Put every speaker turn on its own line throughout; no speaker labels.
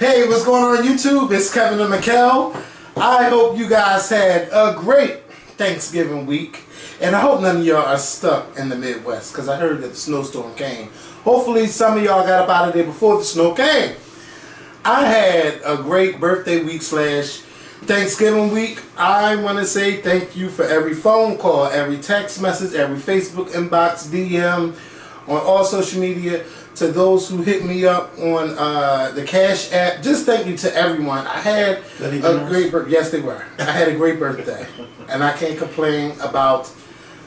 Hey, what's going on YouTube? It's Kevin and Mikkel. I hope you guys had a great Thanksgiving week. And I hope none of y'all are stuck in the Midwest, because I heard that the snowstorm came. Hopefully some of y'all got up out of there before the snow came. I had a great birthday week / Thanksgiving week. I want to say thank you for every phone call, every text message, every Facebook inbox, DM, on all social media. To those who hit me up on the Cash App, just thank you to everyone. I had a great birthday. Yes, they were. I had a great birthday, and I can't complain about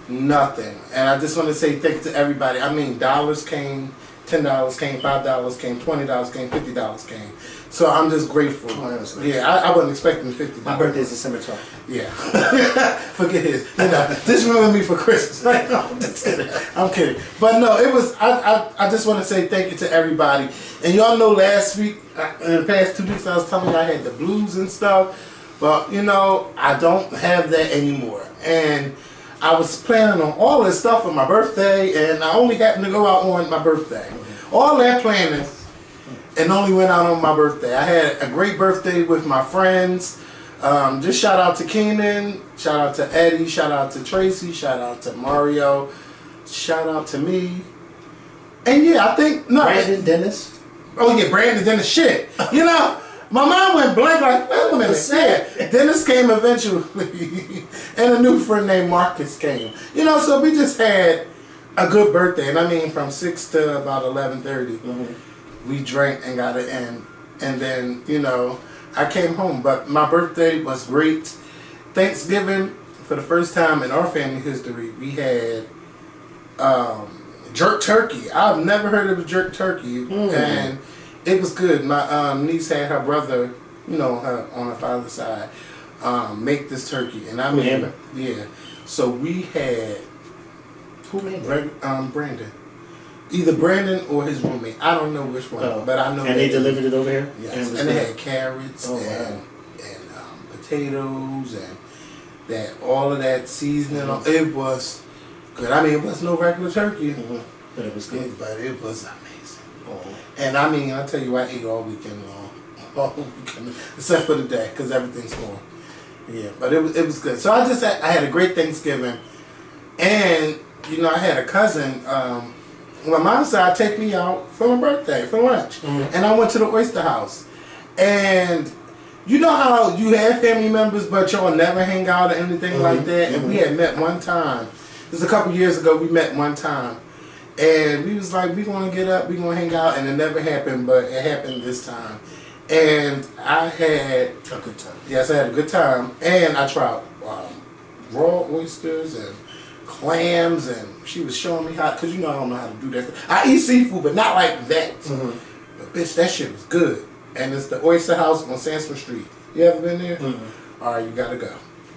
nothing. And I just want to say thank you to everybody. I mean, dollars came, $10 came, $5 came, $20 came, $50 came. So I'm just grateful. Oh, yeah, I wasn't expecting $50.
My birthday is December 12th.
Yeah. Forget his. You know, just remember me for Christmas. No, I'm just kidding. I'm kidding. But no, it was, I just want to say thank you to everybody. And y'all know last week, in the past 2 weeks, I was telling you I had the blues and stuff. But, you know, I don't have that anymore. And I was planning on all this stuff for my birthday, and I only happened to go out on my birthday. All that planning, and only went out on my birthday. I had a great birthday with my friends. Just shout out to Keenan, shout out to Eddie, shout out to Tracy, shout out to Mario, shout out to me. And yeah, I think, no.
Brandon Dennis.
Oh yeah, Brandon Dennis, shit. You know, my mind went blank like, wait a minute. Yeah, Dennis came eventually, and a new friend named Marcus came. You know, so we just had a good birthday. And I mean, from 6 to about 11:30. We drank and got it in, and then, you know, I came home. But my birthday was great. Thanksgiving, for the first time in our family history, we had jerk turkey. I've never heard of a jerk turkey, and it was good. My niece had her brother, you know, on her father's side, make this turkey, and I mean, yeah. So we had Brandon. Either Brandon or his roommate. I don't know which one, but I know.
And they delivered it over here?
Yes. And they had carrots and potatoes and that, all of that seasoning. It was good. I mean, it was no regular turkey.
But it was good.
But it was amazing. And I mean, I tell you, I ate all weekend long. All weekend, except for the day, because everything's gone. Yeah, but it was good. So I had a great Thanksgiving. And, you know, I had a cousin, my mom's side take me out for my birthday, for lunch. And I went to the Oyster House. And you know how you have family members, but y'all never hang out or anything like that? And we had met one time. This was a couple years ago, we met one time. And we was like, we going to get up, we going to hang out. And it never happened, but it happened this time. And I had
a good time.
Yes, I had a good time. And I tried raw oysters and clams, and she was showing me how, because you know I don't know how to do that. I eat seafood, but not like that. But bitch, that shit was good. And it's the Oyster House on Sanford Street. You ever been there? All right, you gotta go.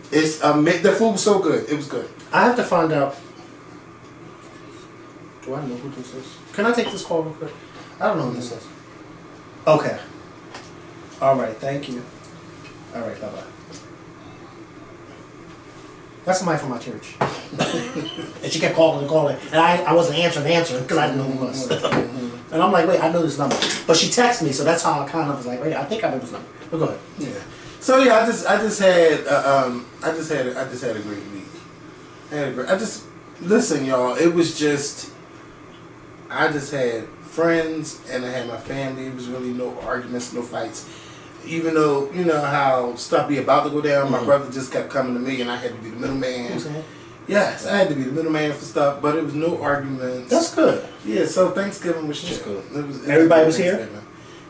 It's the food was so good. It was good.
I have to find out. Do I know who this is? Can I take this call real quick? I don't know who this is. Okay. All right. Thank you. All right. Bye bye. That's somebody from my church. And she kept calling and calling. And I wasn't answering because I didn't know who it was. And I'm like, wait, I know this number. But she texted me, so that's how I kind of was like, wait, I think I know this number. But go ahead.
Yeah. So yeah, I just had a great week. Listen, y'all, it was just, I just had friends and I had my family. It was really no arguments, no fights. Even though, you know how stuff be about to go down, my brother just kept coming to me and I had to be the middleman. Yes, I had to be the middleman for stuff, but it was no arguments.
That's good.
Yeah, so Thanksgiving was chill. Good.
Everybody was here?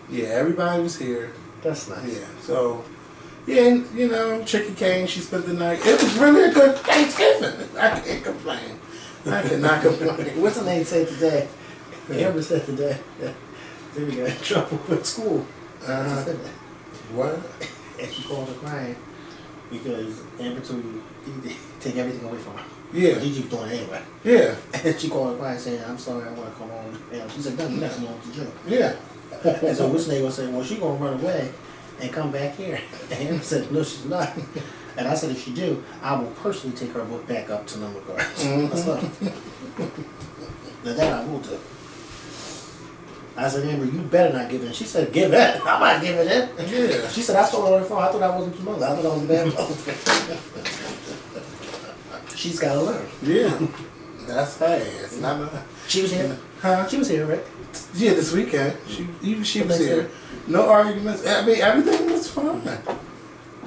Yeah, everybody was here.
That's nice.
Yeah, so, yeah, and, you know, Chicky came, she spent the night. It was really a good Thanksgiving. I can't complain. I cannot complain.
What's the name say today? Amber said today that they got in trouble with school.
What?
And she called her crying because Amber told you to take everything away from her.
Yeah.
He keep doing it anyway.
Yeah.
And she called her crying saying, I'm sorry, I want to come home. And she said, no, you're not coming home to jail.
Yeah.
And so which neighbor said, well, she's going to run away and come back here. And Amber said, no, she's not. And I said, if she do, I will personally take her book back up to number guards. Now that I will do. I said, Amber, you better not give in. She said, give in? I'm not giving in.
Yeah.
She said, I told her on the phone, I thought I wasn't your mother. I thought I was a bad mother. She's got to learn.
Yeah. That's her ass. Not my...
She was here.
Huh?
She was here, right?
Yeah, this weekend. She was here. No arguments. I mean, everything was fun.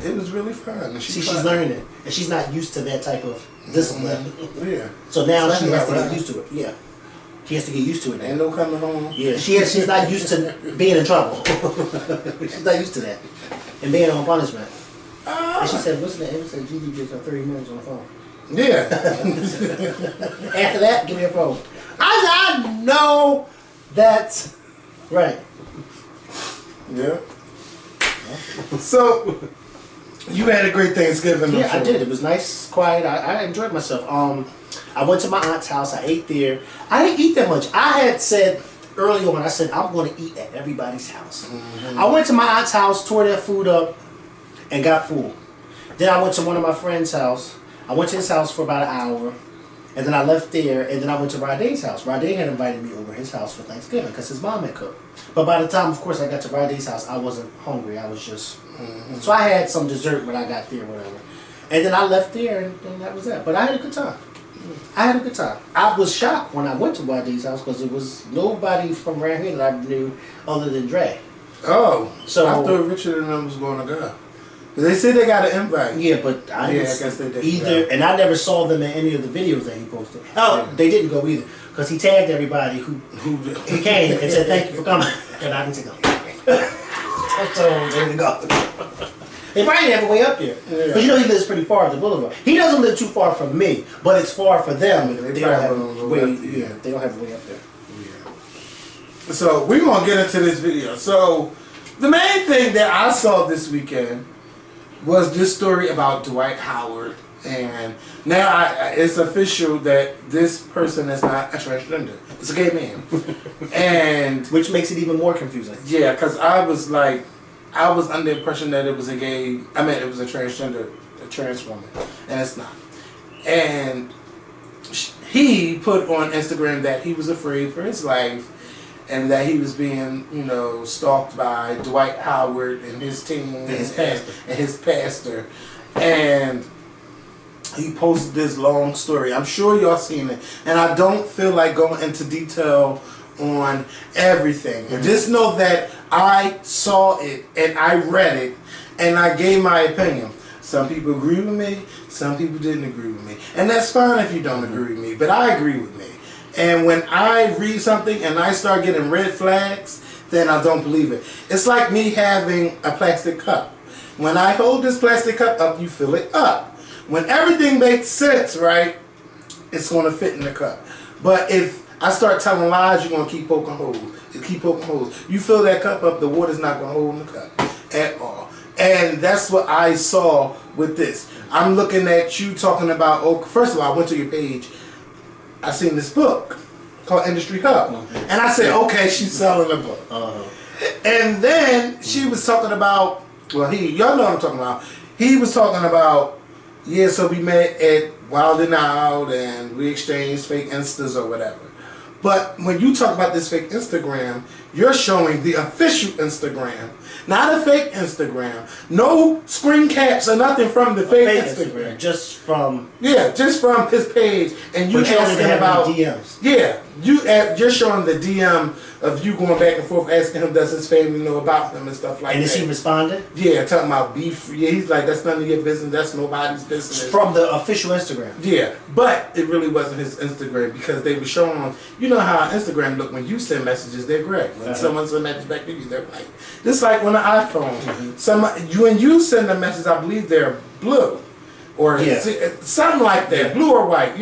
It was really fun. And
She's learning. And she's not used to that type of discipline.
Yeah.
So now she has to
right.
get used to it. Yeah. She has to get used to it now.
Ain't no coming home.
Yeah, she's not used to being in trouble. She's not used to that. And being on punishment. And she said, listen to him. She said, Gigi just got 30 minutes on the phone.
Yeah.
After that, give me a phone. I know that's right.
Yeah. So, you had a great Thanksgiving.
Yeah, I did. It was nice, quiet. I enjoyed myself. I went to my aunt's house. I ate there. I didn't eat that much. I had said early on, I said, I'm going to eat at everybody's house. Mm-hmm. I went to my aunt's house, tore that food up, and got full. Then I went to one of my friend's house. I went to his house for about an hour, and then I left there, and then I went to Rade's house. Rade had invited me over his house for Thanksgiving because his mom had cooked. But by the time, of course, I got to Rade's house, I wasn't hungry. I was just... Mm-hmm. So I had some dessert when I got there, whatever. And then I left there, and that was that. But I had a good time. I had a good time. I was shocked when I went to Rade's house because there was nobody from around here that I knew other than Dre.
Oh,
so
I thought Richard and them was going to go. They said they got an invite.
Yeah, but I
guess they did
either, and I never saw them in any of the videos that he posted. Oh, yeah. They didn't go either because he tagged everybody who he came and said thank you for coming, and I didn't see them. So they didn't go. They probably didn't have a way up there because you know he lives pretty far up the boulevard. He doesn't live too far from me, but it's far for them. They don't have a way. Yeah, they don't have a way up there.
Yeah. So we're gonna get into this video. So the main thing that I saw this weekend was this story about Dwight Howard, and now it's official that this person is not a transgender. It's a gay man, and
which makes it even more confusing.
Yeah, because I was under the impression that it was a gay. I mean, it was a transgender, a trans woman, and it's not. And he put on Instagram that he was afraid for his life, and that he was being, stalked by Dwight Howard and his team and his pastor. And he posted this long story. I'm sure y'all seen it. And I don't feel like going into detail on everything. And just know that I saw it and I read it and I gave my opinion. Some people agree with me, some people didn't agree with me. And that's fine if you don't agree with me, but I agree with me. And when I read something and I start getting red flags, then I don't believe it. It's like me having a plastic cup. When I hold this plastic cup up, you fill it up. When everything makes sense, right, it's going to fit in the cup. But if I start telling lies, you're going to keep poking holes. You keep poking holes. You fill that cup up, the water's not going to hold in the cup at all. And that's what I saw with this. I'm looking at you talking about, first of all, I went to your page. I seen this book called Industry Hub. And I said, okay, she's selling a book. And then she was talking about, y'all know what I'm talking about. He was talking about, so we met at Wild 'N Out and we exchanged fake Instas or whatever. But when you talk about this fake Instagram, you're showing the official Instagram, not a fake Instagram. No screen caps or nothing from the fake Instagram.
Just from
his page. And you asking about
DMs.
Yeah, you're showing the DM of you going back and forth asking him does his family know about him and stuff like that.
And is he responding?
Yeah, talking about beef. Yeah, he's like, that's none of your business. That's nobody's business.
From the official Instagram.
Yeah, but it really wasn't his Instagram because they were showing, you know how Instagram look when you send messages, they're gray. When someone sends a message back to you, they're white. Just like on the iPhone. When you send a message, I believe they're blue. Or something like that. Blue or white,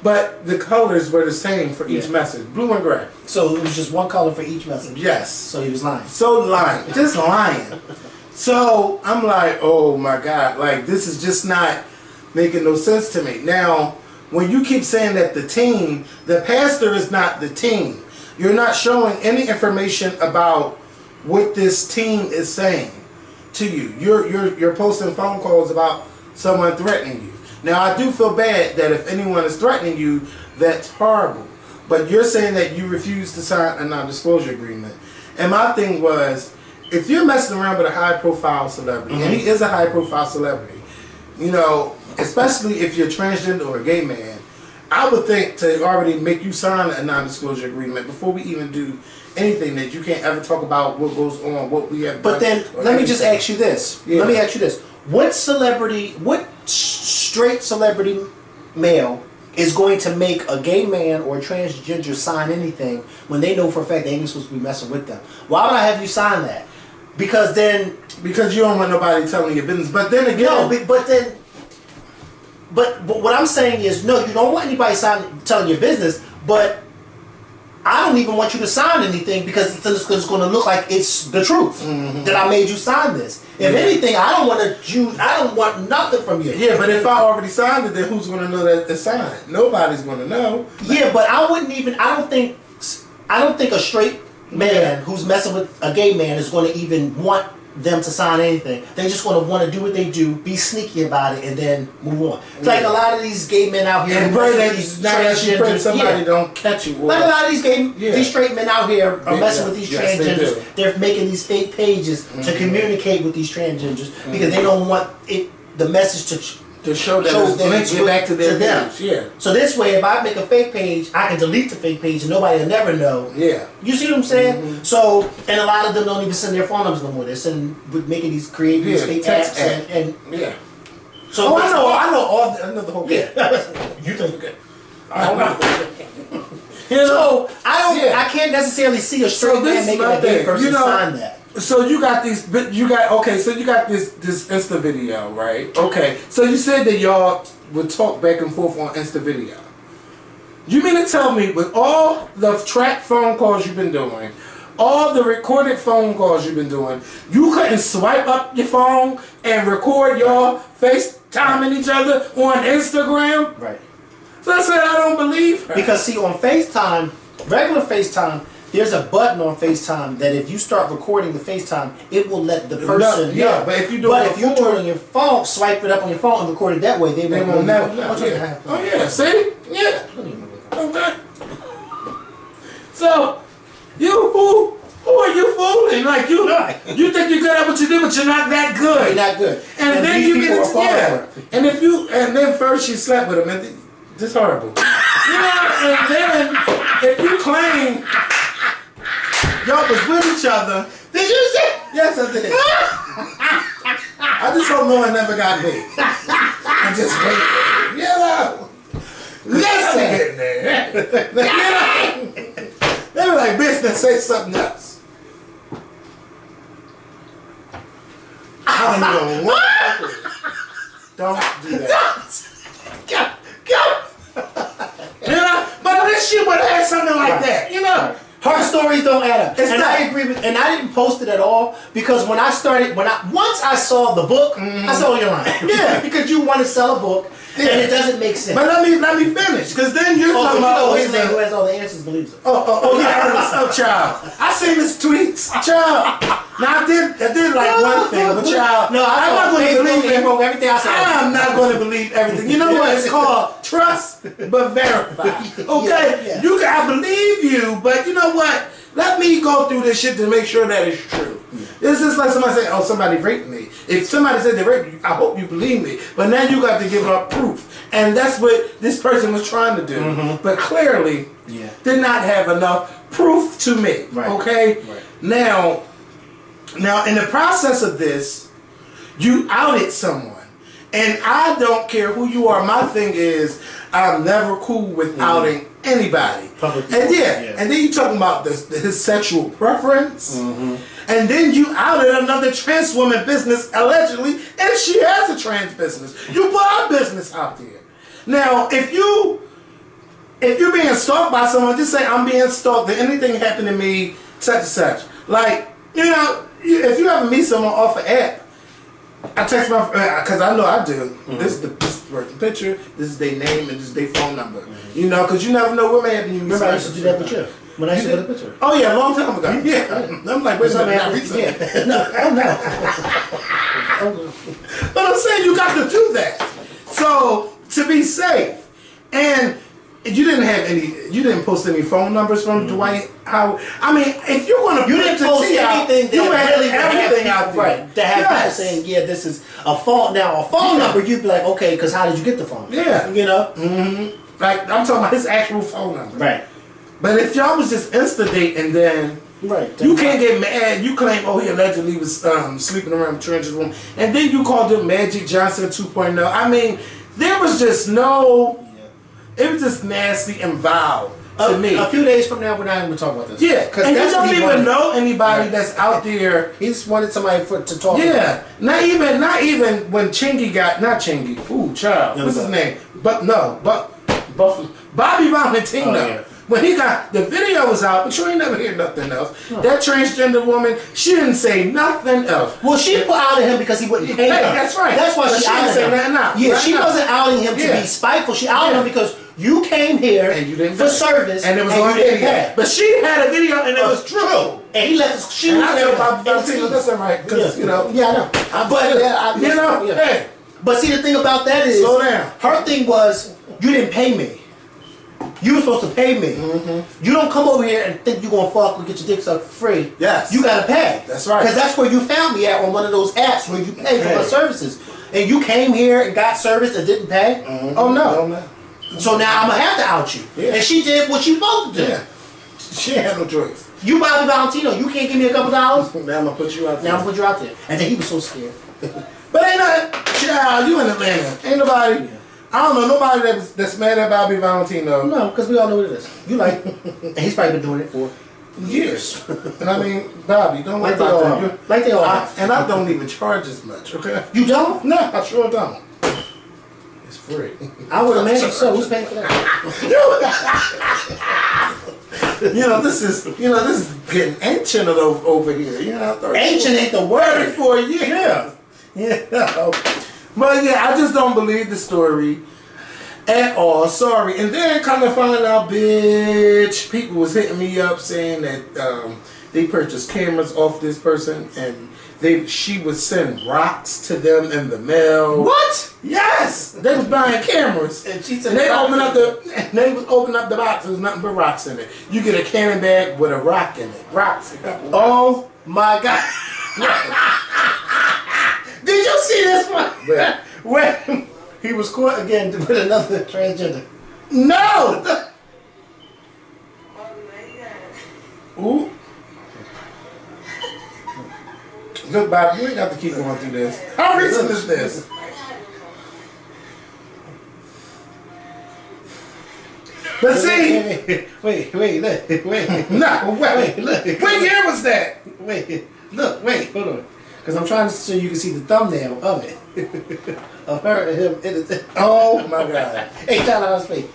But the colors were the same for each message. Blue and gray.
So it was just one color for each message?
Yes.
So he was lying.
So lying. Just lying. So I'm like, oh my God. Like, this is just not making no sense to me. Now, when you keep saying that the pastor is not the team. You're not showing any information about what this team is saying to you. You're posting phone calls about someone threatening you. Now, I do feel bad that if anyone is threatening you, that's horrible. but you're saying that you refuse to sign a non-disclosure agreement. And my thing was, if you're messing around with a high-profile celebrity, and he is a high-profile celebrity, you know, especially if you're transgender or a gay man, I would think to already make you sign a non-disclosure agreement before we even do anything, that you can't ever talk about what goes on, what we have done.
But then, let me just ask you this.
Yeah.
Let me ask you this. What straight celebrity male is going to make a gay man or a transgender sign anything when they know for a fact they ain't supposed to be messing with them? Why would I have you sign that? Because you don't want nobody telling your business. But then again, no, but what I'm saying is, no, you don't want anybody telling your business. But I don't even want you to sign anything because it's going to look like it's the truth that I made you sign this. If anything, I don't want nothing from you.
Yeah, but if I already signed it, then who's going to know that it's signed? Nobody's going to know.
Yeah, but I don't think a straight man who's messing with a gay man is going to even want them to sign anything. They're just going to want to do what they do, be sneaky about it, and then move on. It's like a lot of these gay men out here.
And pray that somebody don't catch you.
Like a lot of these straight men out here are messing with these transgenders. They're making these fake pages to communicate with these transgenders because they don't want the message to show that
back to them. Yeah.
So this way, if I make a fake page, I can delete the fake page and nobody will never know.
Yeah.
You see what I'm saying? So, and a lot of them don't even send their phone numbers no more. They're creating these fake apps and
yeah.
So
I know the whole game.
You think okay? I don't know. So I can't necessarily see a straight man making a gay person sign that.
So you got this Insta video, right? Okay. So you said that y'all would talk back and forth on Insta video. You mean to tell me, with all the track phone calls you've been doing, all the recorded phone calls you've been doing, you couldn't swipe up your phone and record y'all FaceTiming each other on Instagram?
Right.
So I said I don't believe her.
Because see, on FaceTime, regular FaceTime, there's a button on FaceTime that if you start recording the FaceTime, it will let the person know.
Yeah, but if you do
it on your phone, swipe it up on your phone and record it that way, they won't never know.
Oh yeah, see? Yeah. Okay. So, who are you fooling? Like you think you're good at what you do, but you're not that good.
You're not good.
And then you and then first you slept with him, and this horrible. And then if you claim y'all was with each other,
did you say?
Yes, I did. I just hope no one never got me. I just wait. Listen. They were like, bitch, then say something else. I don't even want to. Don't do that. Go. But this shit would have had something like that,
Her stories don't add up. I agree with, and I didn't post it at all because once I saw the book, I saw your line. Yeah, because you want to sell a book and it doesn't make sense.
But let me finish, because then you're talking about
his name who has all the answers believes it.
Child. I seen his tweets, child. Now I did like one thing, but child,
no, I'm not going to believe everything I said.
I'm not going to believe everything. You know what? It's called trust but verify. Okay, I believe you, but you know what? Let me go through this shit to make sure that it's true. It's just like somebody saying, "Oh, somebody raped me." If somebody said they raped you, I hope you believe me. But now you got to give up proof, and that's what this person was trying to do. But clearly, did not have enough proof to me. Right. Okay. Right. Now, in the process of this, you outed someone. And I don't care who you are. My thing is, I'm never cool with outing anybody. Publicly. And and then you talking about his sexual preference. And then you outed another trans woman business, allegedly, and she has a trans business. You put our business out there. Now, if you're being stalked by someone, just say, I'm being stalked. Did anything happen to me, such and such? Like, if you ever meet someone off an app, I text my friend, because I know I do. This is the person picture, this is their name, and this is their phone number. Because you never know what may happen.
Remember, I used to do that with you. When I used to get a picture.
Oh yeah, a long time ago. Yeah. I'm like, wait a minute. No. But I'm saying you got to do that. So, to be safe. And You didn't have any. You didn't post any phone numbers from Dwight. How? I mean, if you're gonna,
You didn't post anything
you
that
had
really
everything out there.
Right. To have people saying, yeah, this is a phone. Now, a phone number, you'd be like, okay, because how did you get the phone?
Yeah.
You know?
Mm-hmm. Like, I'm talking about his actual phone number.
Right.
But if y'all was just Insta-dating, then
Right.
you can't get mad. You claim, oh, he allegedly was sleeping around Trench's room. And then you called him Magic Johnson 2.0. I mean, there was just no... It was just nasty and vile to me.
A few days from now, we're not even going to talk about this.
Yeah, and you don't even know anybody
Right.
that's out there.
He just wanted somebody to talk.
Yeah, not even when Chingy got not Chingy. Ooh, child, what's his name? Bobby Valentino.
Oh, yeah.
When he got the video was out, but you ain't never hear nothing else. That transgender woman, she didn't say nothing else.
Well, she put out him because he wouldn't pay her.
That's right.
That's why
But
she
she didn't
outed
say
him.
nothing out.
Yeah,
Right
she
now.
wasn't outing him to
Yeah.
be spiteful. She outed him because you came here
And you didn't
for
pay.
service
And it was
you
on
didn't
video.
pay.
But she had a video and it was true.
And he left his shoes
And I
there.
tell Bobby Valentino, that's all right, because, you know.
Yeah, I know.
You know, hey.
But see, the thing about that is,
Slow down.
her thing was, you didn't pay me. You were supposed to pay me.
Mm-hmm.
You don't come over here and think you're going to fuck or get your dick sucked for free.
Yes.
You got to pay.
That's right.
Because that's where you found me at, on one of those apps where you pay for
Hey.
my services. And you came here and got service and didn't pay. Oh, no. So now I'm going to have to out you.
Yeah.
And she did what she supposed to do.
Yeah. She had no choice.
You Bobby Valentino, you can't give me a couple dollars?
Now I'm going to put you out there.
Now I'm going to put you out there. And then he was so scared.
But ain't nothing. Child, you in Atlanta. Ain't nobody.
Yeah.
I don't know nobody that's mad at Bobby Valentino.
No, because we all know what it is. You like, and he's probably been doing it for
years. And I mean, Bobby, don't worry
like they
about
all
that.
are. Like they all are.
And I don't even charge as much, okay?
You don't?
No, I sure don't. It's free.
I would imagine so. Who's paying for that?
This is getting ancient over here. You know,
Ancient ain't the word.
34 years. Yeah. But yeah, I just don't believe the story at all. Sorry. And then kind of find out, bitch, people was hitting me up saying that they purchased cameras off this person and she would send rocks to them in the mail.
What?
Yes, they was buying cameras.
And she said
And they was opening up the box. There was nothing but rocks in it. You get a cannon bag with a rock in it. Rocks.
Oh my God. Did you see this one?
Where?
When he was caught again with another transgender.
No! Ooh. Look, Bob, you ain't got to keep going through this. How recent is this? But see...
Wait, look.
No, wait.
Look.
What year was that?
Wait, hold on. Because I'm trying to so you can see the thumbnail of it. Of her and him in the...
Oh, my God.
Hey, shout out his face.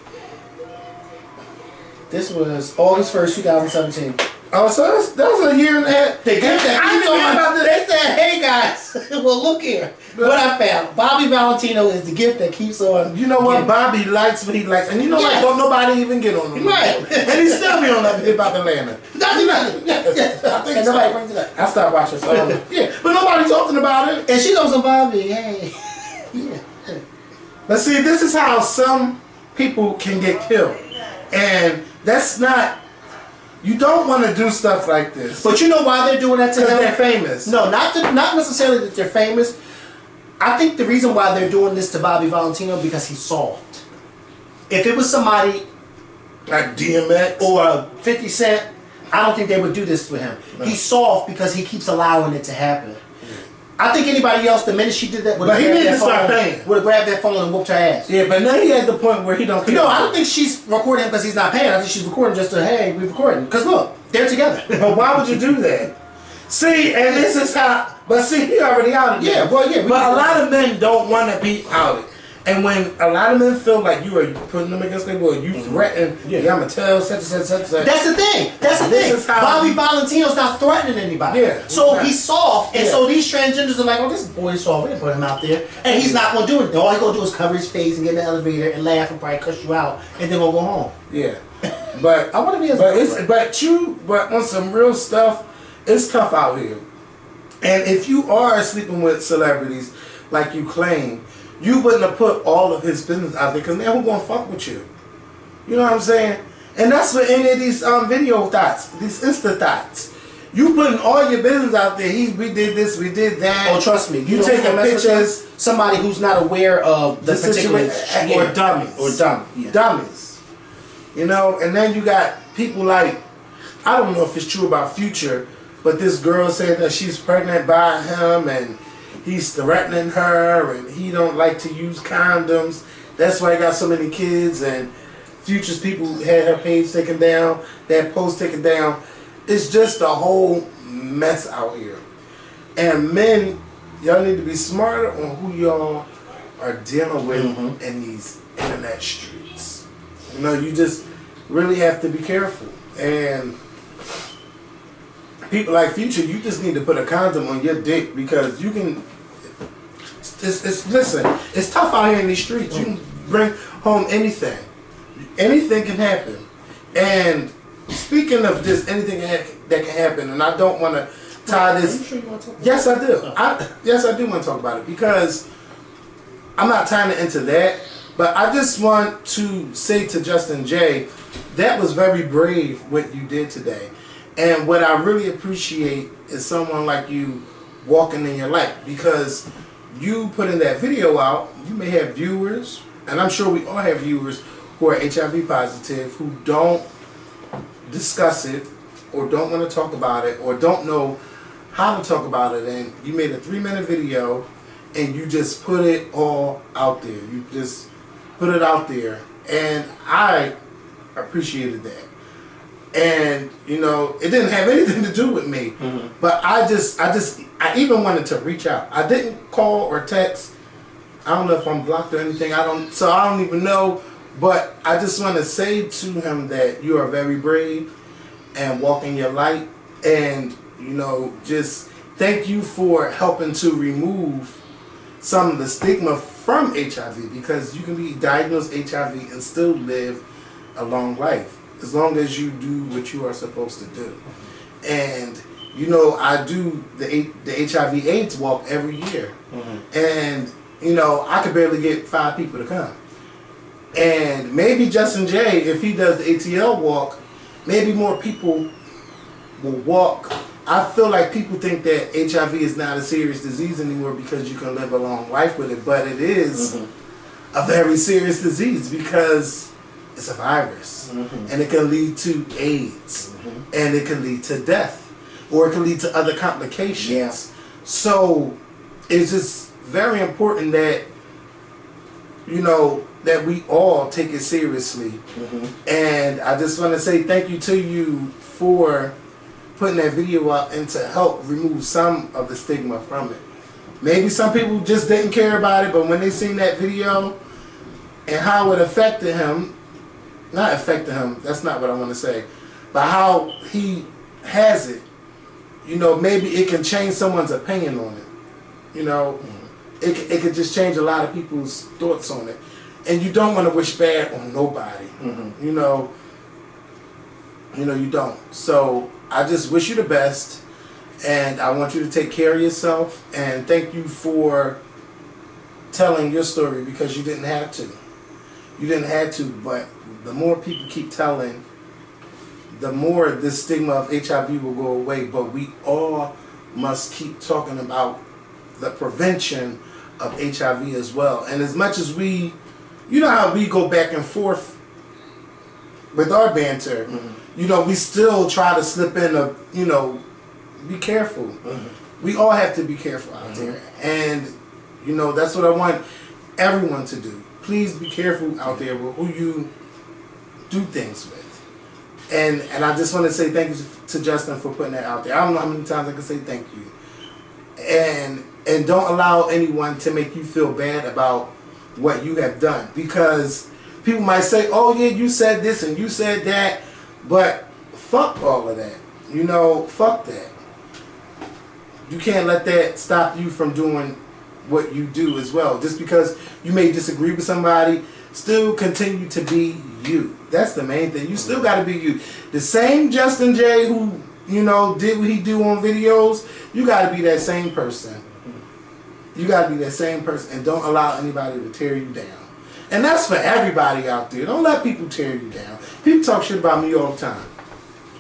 This was August 1st, 2017.
Oh, so that was a year and a half.
They gave that.
I didn't know about this.
They said, "Hey guys, well look here. What I found: Bobby Valentino is the gift that keeps on."
You know what?
giving.
Bobby likes what he likes. And you know what?
Yes.
Don't nobody even get on him.
Right.
And he still be on that hip hop Atlanta.
Nothing.
Yes, I think
And
so.
nobody brings it up.
I stopped watching. So, yeah, but nobody talking about it.
And she goes on Bobby. Hey. Yeah.
But see, this is how some people can get killed. And that's not... You don't want to do stuff like this.
But you know why they're doing that to
Because
him?
they're famous.
No, not necessarily that they're famous. I think the reason why they're doing this to Bobby Valentino because he's soft. If it was somebody
Like DMX.
or 50 Cent, I don't think they would do this to him.
No.
He's soft because he keeps allowing it to happen. I think anybody else, the minute she did that, would
But
have
he
grabbed
need
that
to start
phone,
paying.
would have grabbed that phone and whooped her ass.
Yeah, but now he at the point where he don't care.
No, I don't think she's recording him because he's not paying. I think she's recording just to, hey, we're recording. Because look, they're together.
But why would you do that? See, and this is how... But see, he already outed.
Yeah, well, yeah.
But a lot of men don't want to be outed. And when a lot of men feel like you are putting them against their will, you threaten, yeah, I'm going to tell such and such and such.
That's the thing.
This is how
Bobby Valentino's not threatening anybody.
Yeah,
So
exactly.
he's soft, and
Yeah.
so these transgenders are like, oh, this boy is soft. We're going to put him out there. And he's not going to do it. All he's going to do is cover his face and get in the elevator and laugh and probably cuss you out, and then we'll go home.
Yeah. But
I want to be as
but on some real stuff, it's tough out here. And if you are sleeping with celebrities like you claim, you wouldn't have put all of his business out there because now who's going to fuck with you? You know what I'm saying? And that's what any of these video thoughts, these Insta thoughts. You putting all your business out there. We did this, we did that.
Oh, trust me.
You taking pictures.
Somebody who's not aware of the particular
or dummies.
Or dumb. Yeah.
Dummies. You know, and then you got people like, I don't know if it's true about Future, but this girl said that she's pregnant by him and he's threatening her and he don't like to use condoms. That's why he got so many kids, and Future's people had her page taken down, that post taken down. It's just a whole mess out here. And men, y'all need to be smarter on who y'all are dealing with in these internet streets. You know, you just really have to be careful. And people like Future, you just need to put a condom on your dick, because you can. Listen, it's tough out here in these streets. You can bring home anything. Anything can happen. And speaking of just anything that can happen, and I don't want to tie this. Are you sure you want to talk about yes, I do. Yes, I do want to talk about it, because I'm not tying it into that. But I just want to say to Justin J, that was very brave what you did today. And what I really appreciate is someone like you walking in your light, because you putting that video out, you may have viewers, and I'm sure we all have viewers who are HIV positive, who don't discuss it, or don't want to talk about it, or don't know how to talk about it. And you made a 3-minute video and you just put it all out there. You just put it out there, and I appreciated that. And you know, it didn't have anything to do with me, but I even wanted to reach out. I didn't call or text. I don't know if I'm blocked or anything. I don't even know. But I just want to say to him that you are very brave and walking your light, and you know, just thank you for helping to remove some of the stigma from HIV, because you can be diagnosed HIV and still live a long life as long as you do what you are supposed to do. And you know, I do the HIV/AIDS walk every year, and you know, I could barely get 5 people to come. And maybe Justin J, if he does the ATL walk, maybe more people will walk. I feel like people think that HIV is not a serious disease anymore because you can live a long life with it, but it is a very serious disease, because it's a virus, and it can lead to AIDS, and it can lead to death, or it can lead to other complications.
Yeah.
So it's just very important that, you know, that we all take it seriously. And I just want to say thank you to you for putting that video out and to help remove some of the stigma from it. Maybe some people just didn't care about it, but when they seen that video and how it affected him, not affected him, that's not what I want to say, but how he has it, you know, maybe it can change someone's opinion on it. You know, it could just change a lot of people's thoughts on it. And you don't want to wish bad on nobody. You know, you don't. So I just wish you the best, and I want you to take care of yourself, and thank you for telling your story, because you didn't have to. You didn't have to, but the more people keep telling, the more this stigma of HIV will go away. But we all must keep talking about the prevention of HIV as well. And as much as we, you know how we go back and forth with our banter, you know, we still try to slip in a, you know, be careful. We all have to be careful out there. And, you know, that's what I want everyone to do. Please be careful out there with who you do things with. And I just want to say thank you to Justin for putting that out there. I don't know how many times I can say thank you. And don't allow anyone to make you feel bad about what you have done, because people might say, oh yeah, you said this and you said that, but fuck all of that. You know, fuck that. You can't let that stop you from doing what you do as well. Just because you may disagree with somebody, still continue to be you. That's the main thing. You still got to be you. The same Justin J who, you know, did what he do on videos, you got to be that same person. You got to be that same person, and don't allow anybody to tear you down. And that's for everybody out there. Don't let people tear you down. People talk shit about me all the time.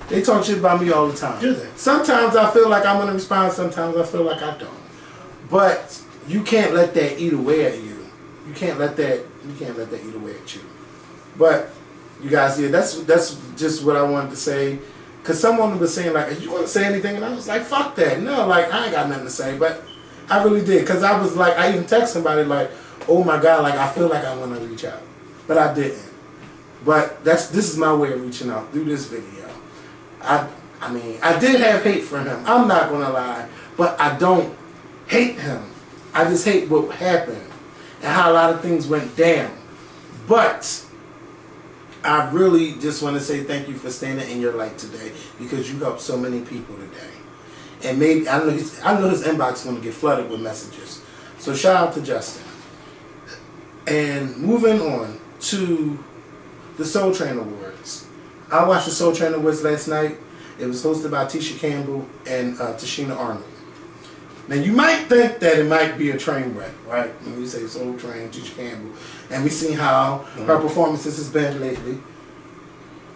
They talk shit about me all the time.
Do they?
Sometimes I feel like I'm going to respond. Sometimes I feel like I don't. But you can't let that eat away at you. You can't let that eat away at you. But you guys, yeah, that's just what I wanted to say. Because someone was saying, like, you want to say anything? And I was like, fuck that. No, like, I ain't got nothing to say. But I really did. Because I was like, I even text somebody like, oh my God, like, I feel like I want to reach out. But I didn't. But this is my way of reaching out through this video. I mean, I did have hate for him. I'm not going to lie. But I don't hate him. I just hate what happened and how a lot of things went down. But I really just want to say thank you for standing in your light today, because you helped so many people today. And maybe I know his inbox is going to get flooded with messages. So shout out to Justin. And moving on to the Soul Train Awards. I watched the Soul Train Awards last night. It was hosted by Tisha Campbell and Tashina Arnold. Now you might think that it might be a train wreck, right? When we say Soul Train, Tisha Campbell, and we seen how her performances has been lately.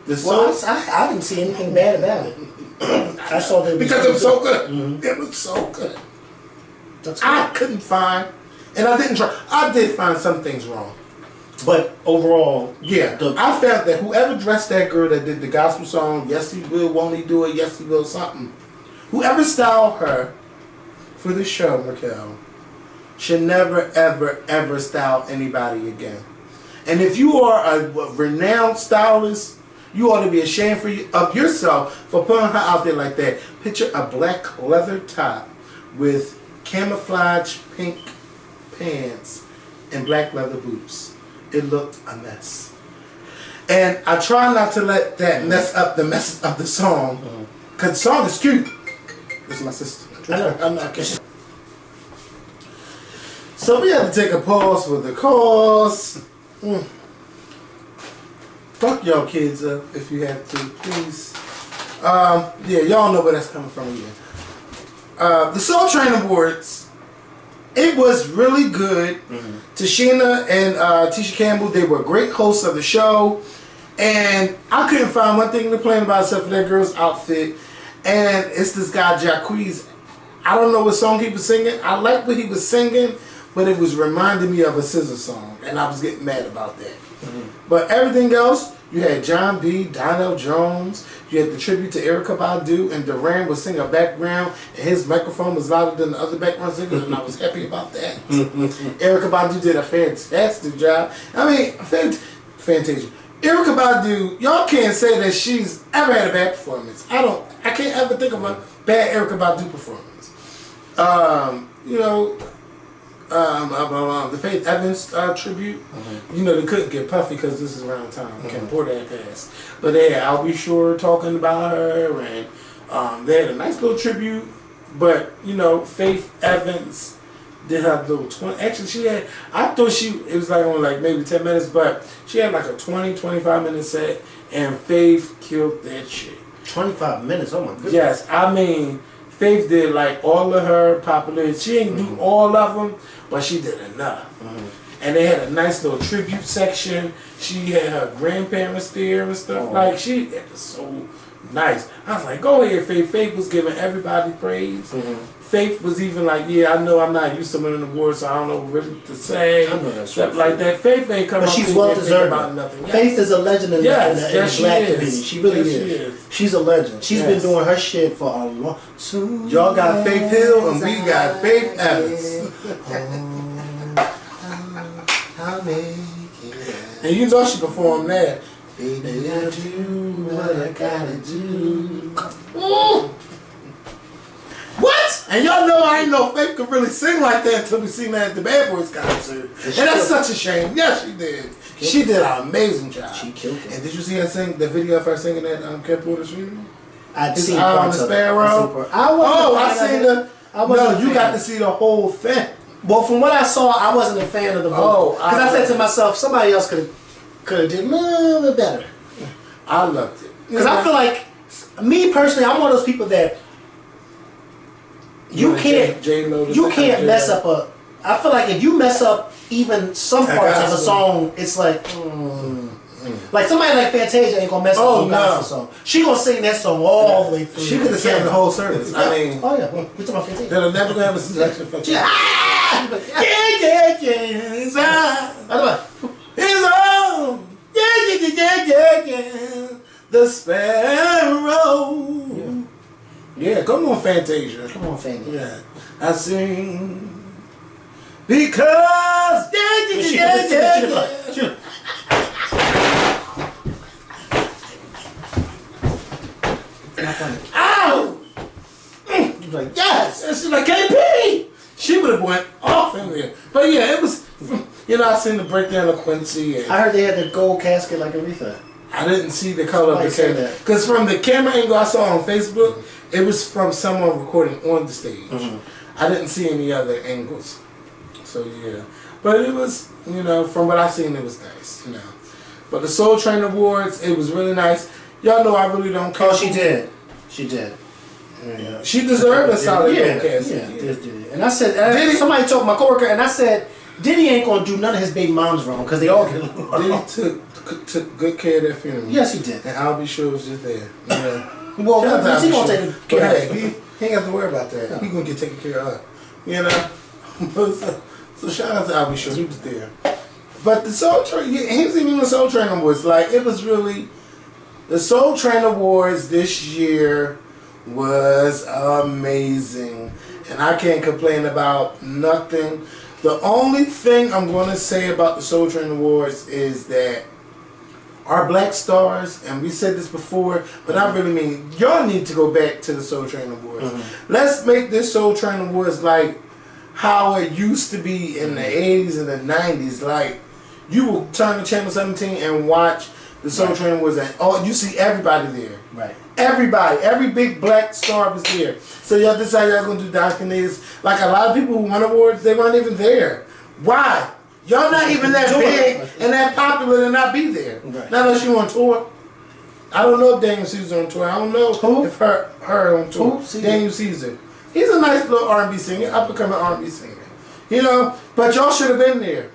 I didn't see anything bad about it. I saw that
because it was so good. Mm-hmm. It was so good. I couldn't find, and I didn't try. I did find some things wrong,
but overall,
yeah, I felt that whoever dressed that girl that did the gospel song, "Yes He Will, Won't He Do It," "Yes He Will," something, whoever styled her for the show, Raquel, should never, ever, ever style anybody again. And if you are a renowned stylist, you ought to be ashamed of yourself for putting her out there like that. Picture a black leather top with camouflage pink pants and black leather boots. It looked a mess. And I try not to let that mess up the mess of the song, because the song is cute. This is my sister. I'm not kidding. So we have to take a pause for the cause. Fuck y'all kids up if you have to, please. Yeah, y'all know where that's coming from again. The Soul Train Awards, it was really good. Tashina and Tisha Campbell, they were great hosts of the show. And I couldn't find one thing to complain about except for that girl's outfit. And it's this guy, Jacquees. I don't know what song he was singing. I liked what he was singing, but it was reminding me of a SZA song. And I was getting mad about that. But everything else, you had John B., Donnell Jones, you had the tribute to Erykah Badu, and Duran was singing a background, and his microphone was louder than the other background singers, and I was happy about that. Erykah Badu did a fantastic job. I mean, fantastic. Erykah Badu, y'all can't say that she's ever had a bad performance. I can't ever think of a bad Erykah Badu performance. You know, the Faith Evans tribute, you know, they couldn't get Puffy because this is around time. Can't pour that past. But they had I'll Be Sure talking about her, and they had a nice little tribute. But, you know, Faith Evans did her little 20. Actually, she had, I thought it was like only like maybe 10 minutes, but she had like a 20-25 minute set, and Faith killed that shit.
25 minutes, oh my goodness.
Yes, I mean, Faith did like all of her popular. She didn't do all of them, but she did enough. And they had a nice little tribute section. She had her grandparents there and stuff. Like, it was so nice. I was like, go ahead, Faith. Faith was giving everybody praise. Faith was even like, yeah, I know I'm not used to winning awards, so I don't know what to say. Stuff like that. Faith ain't come
but
up
she's well deserved about
nothing.
Faith is a legend in the black community. She really is. She's a legend. She's been doing her shit for a long time.
Y'all got Faith Hill and we got Faith Evans. And you know she performed that. Baby, I do what I gotta do. What? And y'all know I ain't know Faith could really sing like that until we seen that at the Bad Boys concert. And that's such a shame. Yes, she did. She did an amazing job.
She killed it.
And did you see her sing the video of her singing at Ken Porter's funeral?
I'd
His
seen
Eye on
parts
the
of it.
Sparrow. I seen the. No, you got to see the whole thing.
Well, from what I saw, I wasn't a fan of the vocal. Because I said to myself, somebody else could have did a little bit better.
I loved it.
Because I feel like, me personally, I'm one of those people that you can't mess up I feel like if you mess up even some parts of a song, it's like, like somebody like Fantasia ain't gonna mess up a gospel song. She gonna sing that song all the way through.
She could have sang the whole service. I mean,
oh yeah, we talking about Fantasia.
they'll never gonna have a selection for
Yeah, it's
on. Yeah. The sparrow. Yeah, come on, Fantasia.
Come on, Fantasia.
Yeah, I sing because
Not funny.
Ow!
You're like, yes.
And she's like, KP! She would have went off in there. But yeah, it was, I seen the breakdown of Quincy. And
I heard they had the gold casket like Aretha.
I didn't see the color of the
Somebody
camera.
said that.
Because from the camera angle I saw on Facebook, it was from someone recording on the stage. I didn't see any other angles. So yeah. But it was, from what I seen, it was nice, But the Soul Train Awards, it was really nice. Y'all know I really don't care.
Oh, she did. She did.
Yeah. She deserved a solid gold casket.
Yeah. And I said, somebody told my coworker, and I said, Diddy ain't gonna do none of his baby moms wrong because they all get along.
Diddy took good care of their funeral.
Yes, he did.
And I'll be sure it was just there. Yeah.
Well, he gonna take care of
it. He ain't got to worry about that. He gonna get taken care of. So shout out to I'll be sure he was there. But the Soul Train, he was even the Soul Train Awards. Like, it was really, the Soul Train Awards this year was amazing. And I can't complain about nothing. The only thing I'm going to say about the Soul Train Awards is that our black stars, and we said this before, but I really mean, y'all need to go back to the Soul Train Awards. Let's make this Soul Train Awards like how it used to be in the 80s and the 90s. Like, you will turn to Channel 17 and watch the Soul Train Awards, and you see everybody there.
Right.
Everybody, every big black star was there. So y'all decide y'all gonna do documentaries. Like, a lot of people who won awards, they weren't even there. Why? Y'all not even that big and that popular to not be there.
Right.
Not unless you on tour. I don't know if Daniel Caesar's on tour. I don't know if her on tour. Daniel Caesar. He's a nice little R&B singer. Up and coming R&B singer. But y'all should have been there.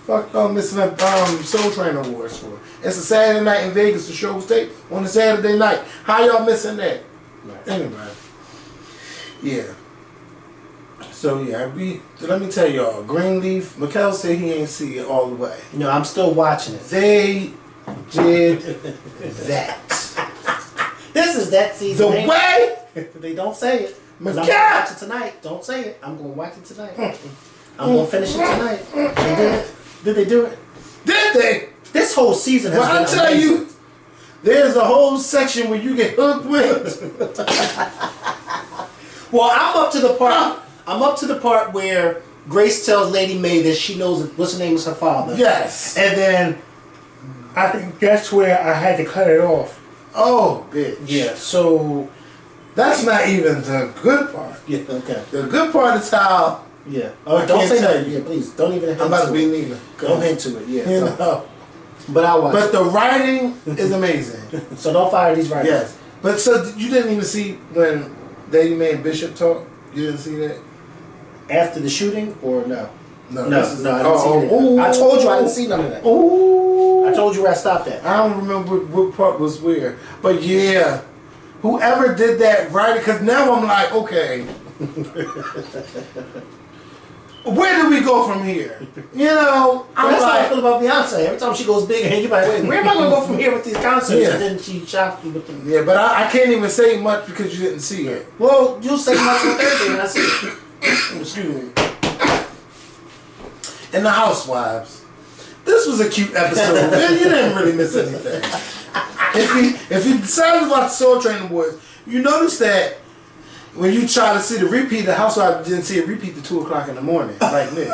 Fuck y'all missing the Soul Train Awards for. It's a Saturday night in Vegas. The show was taped on a Saturday night. How y'all missing that? Right. Anyway. Yeah. So yeah, let me tell y'all, Greenleaf, Mikkel said he ain't see it all the way.
No, I'm still watching it.
They did that.
This is that season.
The way
they don't say it. I'm gonna watch it tonight. Don't say it. I'm gonna watch it tonight. I'm gonna finish it tonight. They did it. Did they do it?
Did they?
This whole season has been
I tell
amazing.
you, there's a whole section where you get hooked with.
Well, I'm up to the part where Grace tells Lady Mae that she knows what's her name is her father.
Yes.
And then I think that's where I had to cut it off.
Oh, bitch.
Yeah. So
that's not even the good part.
Yeah. Okay.
The good part is how.
Yeah. Oh, don't say that. Yeah, please. Don't even.
I'm about to be neither.
Don't hint to it. Yeah. But I watch.
But the writing is amazing.
So don't fire these writers.
Yes. But so you didn't even see when Lady Mae and Bishop talked? You didn't see that?
After the shooting or no?
No,
I didn't see that. I told you I didn't see none of that.
Oh.
I told you where I stopped at.
I don't remember what part was where. But yeah, whoever did that writing, because now I'm like, okay. Where do we go from here? I'm
that's how I
like,
feel about Beyonce. Every time she goes big, and you're like, wait, where am I going to go from here with these concerts?
Yeah.
And then she shocked you with them.
yeah, but I can't even say much because you didn't see it.
Well, you'll say much on Thursday when I see it. Excuse me.
And the Housewives. This was a cute episode. Man, you didn't really miss anything. If you decided to watch the Soul Train Awards, you notice that when you try to see the repeat, the Housewives didn't see it repeat to 2 o'clock in the morning, like me.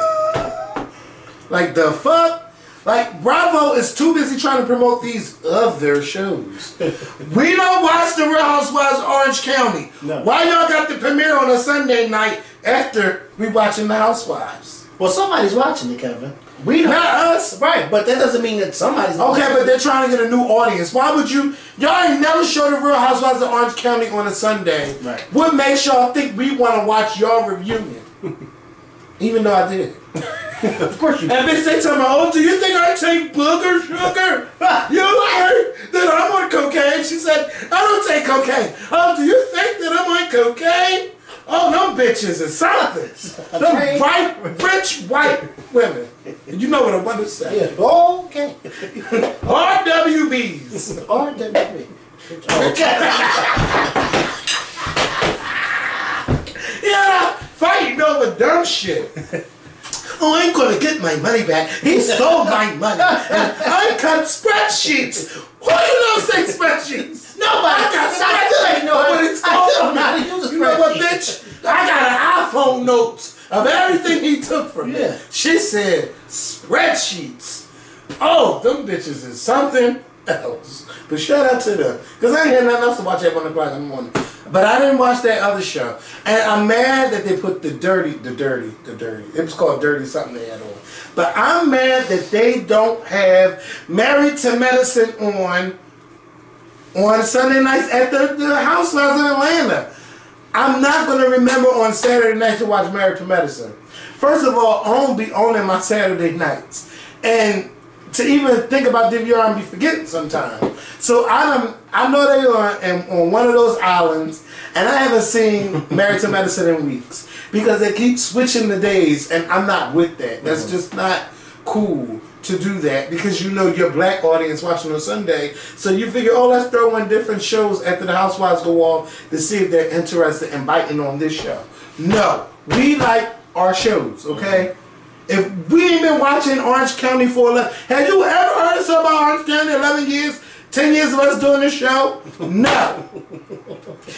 Like, the fuck? Like, Bravo is too busy trying to promote these other shows. We don't watch the Real Housewives of Orange County.
No.
Why y'all got the premiere on a Sunday night after we watching the Housewives?
Well, somebody's watching it, Kevin. We don't.
Not us.
Right, but that doesn't mean that somebody's watching
Okay,
it.
but they're trying to get a new audience. Why would you? Y'all ain't never show the Real Housewives of Orange County on a Sunday.
Right.
What makes y'all think we want to watch your reunion? Even though I did.
Of course you.
And bitch, they tell me, oh, do you think I take booger sugar? You heard that I'm on cocaine? She said, I don't take cocaine. Oh, do you think that I'm on cocaine? Oh, them bitches is something. Them white, rich white women. You know what I want to say.
Yeah. Okay.
RWBs.
RWB.
Yeah, fighting over dumb shit. Oh, I ain't gonna get my money back. He stole my money. And I cut spreadsheets. Who you know say spreadsheets?
Nobody.
I got
I still ain't know
but
how-
it's
I still
told
don't know how to
me.
use a
You know what,
spreadsheet.
bitch? I got an iPhone notes of everything he took from me.
Yeah.
She said spreadsheets. Oh, them bitches is something else. But shout out to them. Because I ain't had nothing else to watch at 1 o'clock in the morning. But I didn't watch that other show. And I'm mad that they put the dirty. It was called Dirty something they had on. But I'm mad that they don't have Married to Medicine on Sunday nights at the Housewives in Atlanta. I'm not going to remember on Saturday night to watch Married to Medicine. First of all, I won't be owning my Saturday nights. And to even think about DVR and be forgetting sometimes. So I know they are on one of those islands, and I haven't seen Married to Medicine in weeks because they keep switching the days, and I'm not with that. That's just not cool to do that because you know your black audience watching on Sunday, so you figure, oh, let's throw in different shows after the Housewives go off to see if they're interested in biting on this show. No, we like our shows, okay? If we ain't been watching Orange County for 11, have you ever heard us about Orange County 11 years? 10 years of us doing this show? No.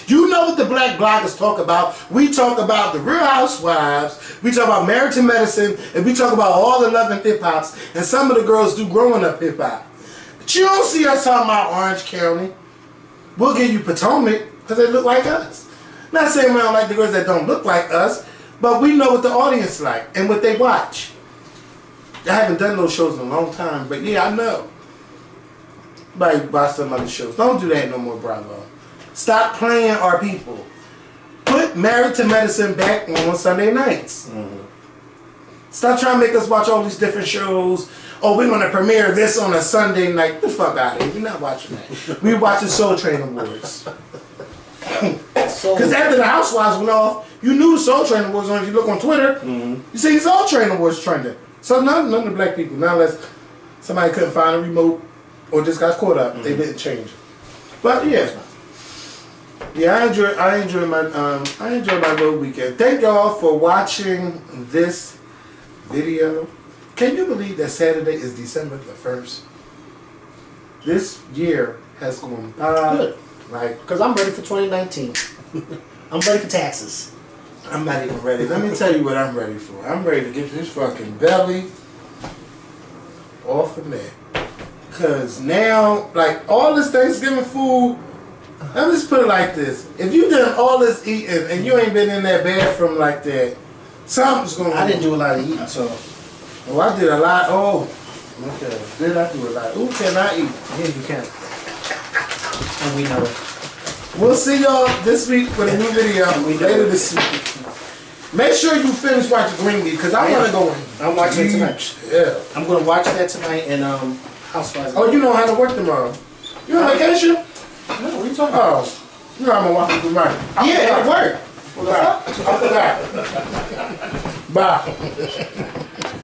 You know what the black bloggers talk about. We talk about the Real Housewives, we talk about Married to Medicine, and we talk about all the love and hip-hops, and some of the girls do growing up hip-hop. But you don't see us talking about Orange County. We'll give you Potomac, because they look like us. Not saying we don't like the girls that don't look like us, but we know what the audience like and what they watch. I haven't done those shows in a long time, but yeah, I know. Everybody watch some other shows. Don't do that no more, Bravo. Stop playing our people. Put Married to Medicine back on Sunday nights. Stop trying to make us watch all these different shows. Oh, we're going to premiere this on a Sunday night. Get the fuck out of here. We're not watching that. We're watching Soul Train Awards. Because after the Housewives went off, you knew the Soul Train Awards on. If you look on Twitter, you see Soul Train Awards trending. So none of the black people, now unless somebody couldn't find a remote or just got caught up, they didn't change it. But yeah. Yeah, I enjoy my little weekend. Thank y'all for watching this video. Can you believe that Saturday is December the 1st? This year has gone by.
Good.
Like,
because I'm ready for 2019. I'm ready for taxes.
I'm not even ready. Let me tell you what I'm ready for. I'm ready to get this fucking belly off of me. Because now, like, all this Thanksgiving food, let me just put it like this. If you done all this eating and you ain't been in that bathroom like that, something's going on.
I didn't do a lot of eating, so.
Oh, I did a lot. Oh, okay. Did I do a lot? Who can I eat?
Yeah, you can. And we know it.
We'll see y'all this week with a new video later this week. Make sure you finish watching Green Beat because I want to go in.
I'm watching it tonight.
Yeah.
I'm going to watch that tonight and Housewives.
Oh, you know how to work tomorrow. You on vacation?
No, what are you talking
Oh,
about?
you know I'm going to walk you through mine.
Yeah, it worked.
Bye. Bye.